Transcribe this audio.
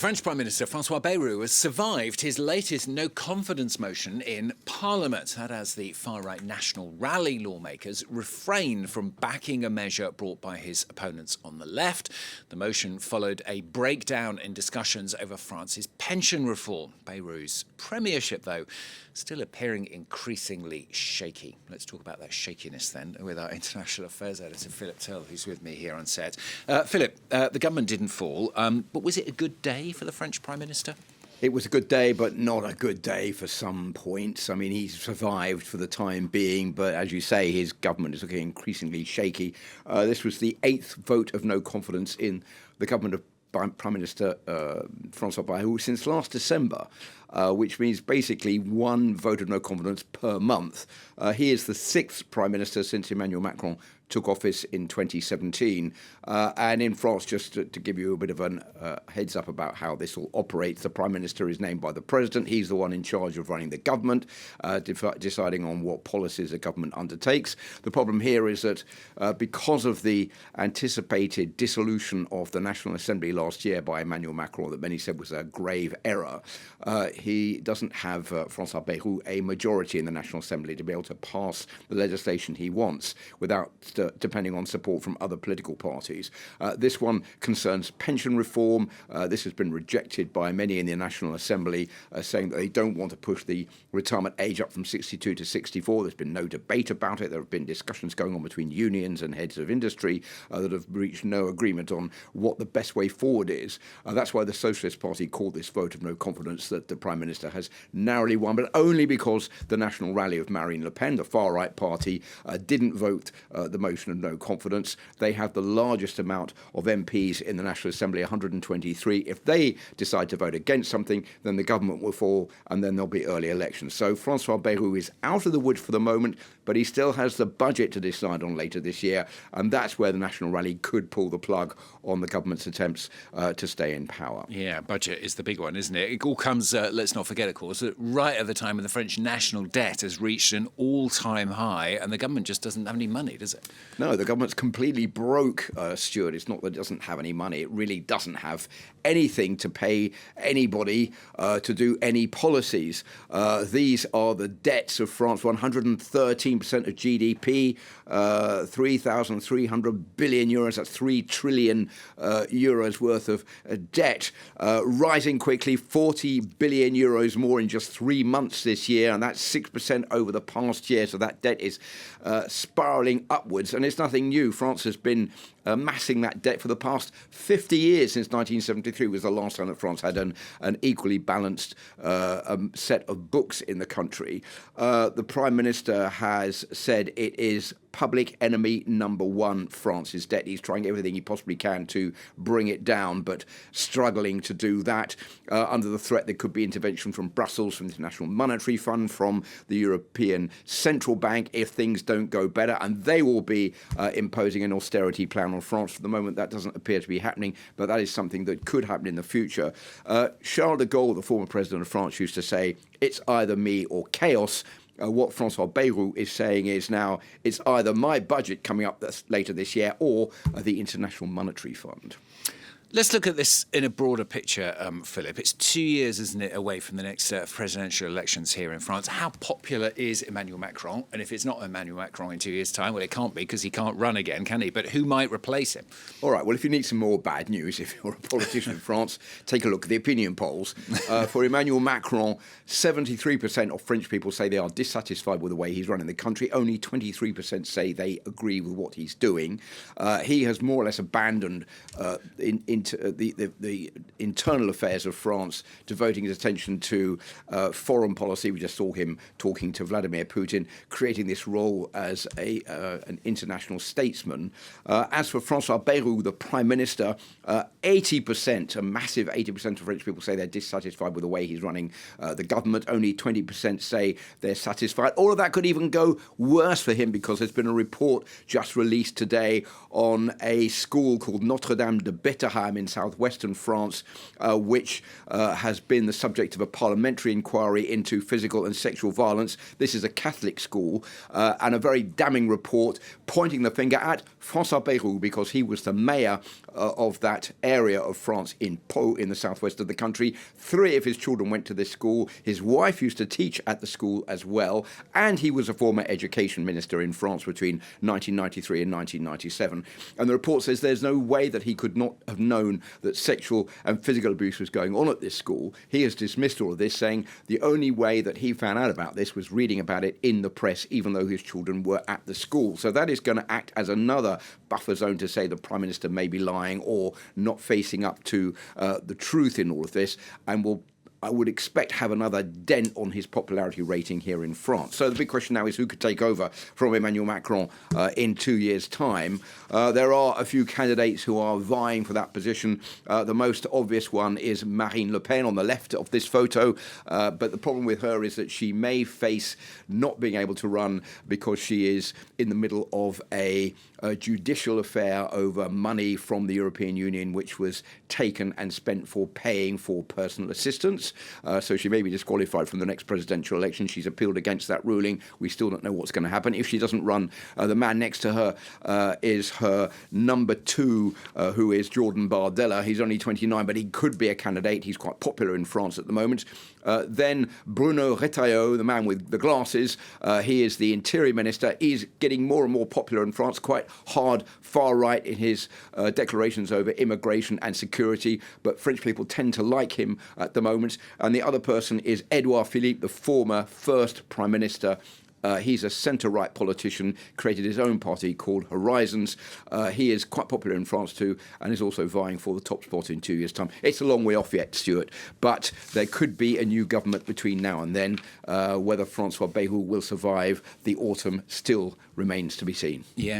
French Prime Minister François Bayrou has survived his latest no-confidence motion in Parliament. That as the far-right National Rally lawmakers refrain from backing a measure brought by his opponents on the left. The motion followed a breakdown in discussions over France's pension reform. Bayrou's premiership, though, still appearing increasingly shaky. Let's talk about that shakiness then with our international affairs editor, Philip Turle, who's with me here on set. Philip, the government didn't fall, but was it a good day for the French Prime Minister? It was a good day, but not a good day for some points. I mean, he's survived for the time being, but as you say, his government is looking increasingly shaky. This was the 8th vote of no confidence in the government of Prime Minister François Bayrou since last December, which means basically one vote of no confidence per month. He is the 6th Prime Minister since Emmanuel Macron took office in 2017. And in France, just to give you a bit of a heads up about how this all operates, the Prime Minister is named by the President. He's the one in charge of running the government, deciding on what policies the government undertakes. The problem here is that because of the anticipated dissolution of the National Assembly last year by Emmanuel Macron, that many said was a grave error, he doesn't have, François Bayrou, a majority in the National Assembly to be able to pass the legislation he wants without depending on support from other political parties. This one concerns pension reform. This has been rejected by many in the National Assembly, saying that they don't want to push the retirement age up from 62 to 64. There's been no debate about it. There have been discussions going on between unions and heads of industry that have reached no agreement on what the best way forward is. That's why the Socialist Party called this vote of no confidence that the Prime Minister has narrowly won, but only because the National Rally of Marine Le Pen, the far-right party, didn't vote the motion of no confidence. They have the largest amount of MPs in the National Assembly, 123. If they decide to vote against something, then the government will fall and then there'll be early elections. So François Bayrou is out of the woods for the moment, but he still has the budget to decide on later this year, and that's where the National Rally could pull the plug on the government's attempts to stay in power. Yeah, budget is the big one, isn't it? It all comes, let's not forget, of course, that right at the time when the French national debt has reached an all-time high, and the government just doesn't have any money, does it? No, the government's completely broke, Stuart. It's not that it doesn't have any money. It really doesn't have anything to pay anybody to do any policies. These are the debts of France, 113% of GDP, 3,300 billion euros, that's 3 trillion euros worth of debt, rising quickly, 40 billion euros more in just 3 months this year, and that's 6% over the past year, so that debt is spiralling upwards, and it's nothing new. France has been amassing that debt for the past 50 years. Since 1973 was the last time that France had an equally balanced set of books in the country. The Prime Minister has said it is public enemy number one, France's debt. He's trying everything he possibly can to bring it down, but struggling to do that under the threat there could be intervention from Brussels, from the International Monetary Fund, from the European Central Bank if things don't go better, and they will be imposing an austerity plan on France. For the moment, that doesn't appear to be happening, but that is something that could happen in the future. Charles de Gaulle, the former president of France, used to say, "It's either me or chaos." What François Bayrou is saying is now it's either my budget coming up later this year or the International Monetary Fund. Let's look at this in a broader picture, Philip. It's 2 years, isn't it, away from the next presidential elections here in France. How popular is Emmanuel Macron? And if it's not Emmanuel Macron in 2 years' time, well, it can't be because he can't run again, can he? But who might replace him? All right, well, if you need some more bad news, if you're a politician in France, take a look at the opinion polls. For Emmanuel Macron, 73% of French people say they are dissatisfied with the way he's running the country. Only 23% say they agree with what he's doing. He has more or less abandoned the internal affairs of France, devoting his attention to foreign policy. We just saw him talking to Vladimir Putin, creating this role as an international statesman. As for François Bayrou, the Prime Minister, 80%, a massive 80% of French people say they're dissatisfied with the way he's running the government. Only 20% say they're satisfied. All of that could even go worse for him because there's been a report just released today on a school called Notre Dame de Bétherague Ham in southwestern France, which has been the subject of a parliamentary inquiry into physical and sexual violence. This is a Catholic school, and a very damning report pointing the finger at François Bayrou, because he was the mayor of that area of France in Pau, in the southwest of the country. 3 of his children went to this school. His wife used to teach at the school as well, and he was a former education minister in France between 1993 and 1997. And the report says there's no way that he could not have known that sexual and physical abuse was going on at this school. He has dismissed all of this, saying the only way that he found out about this was reading about it in the press, even though his children were at the school. So that is going to act as another buffer zone to say the Prime Minister may be lying or not facing up to the truth in all of this, and will, I would expect, have another dent on his popularity rating here in France. So the big question now is who could take over from Emmanuel Macron in 2 years' time. There are a few candidates who are vying for that position. The most obvious one is Marine Le Pen on the left of this photo. But the problem with her is that she may face not being able to run because she is in the middle of a judicial affair over money from the European Union, which was taken and spent for paying for personal assistance. So she may be disqualified from the next presidential election. She's appealed against that ruling. We still don't know what's going to happen. If she doesn't run, the man next to her is her number 2, who is Jordan Bardella. He's only 29, but he could be a candidate. He's quite popular in France at the moment. Then Bruno Retailleau, the man with the glasses, he is the interior minister. He's getting more and more popular in France, quite hard, far right in his declarations over immigration and security, but French people tend to like him at the moment. And the other person is Edouard Philippe, the former first Prime Minister. He's a centre-right politician, created his own party called Horizons. He is quite popular in France too, and is also vying for the top spot in 2 years' time. It's a long way off yet, Stuart, but there could be a new government between now and then. Whether François Bayrou will survive the autumn still remains to be seen. Yeah.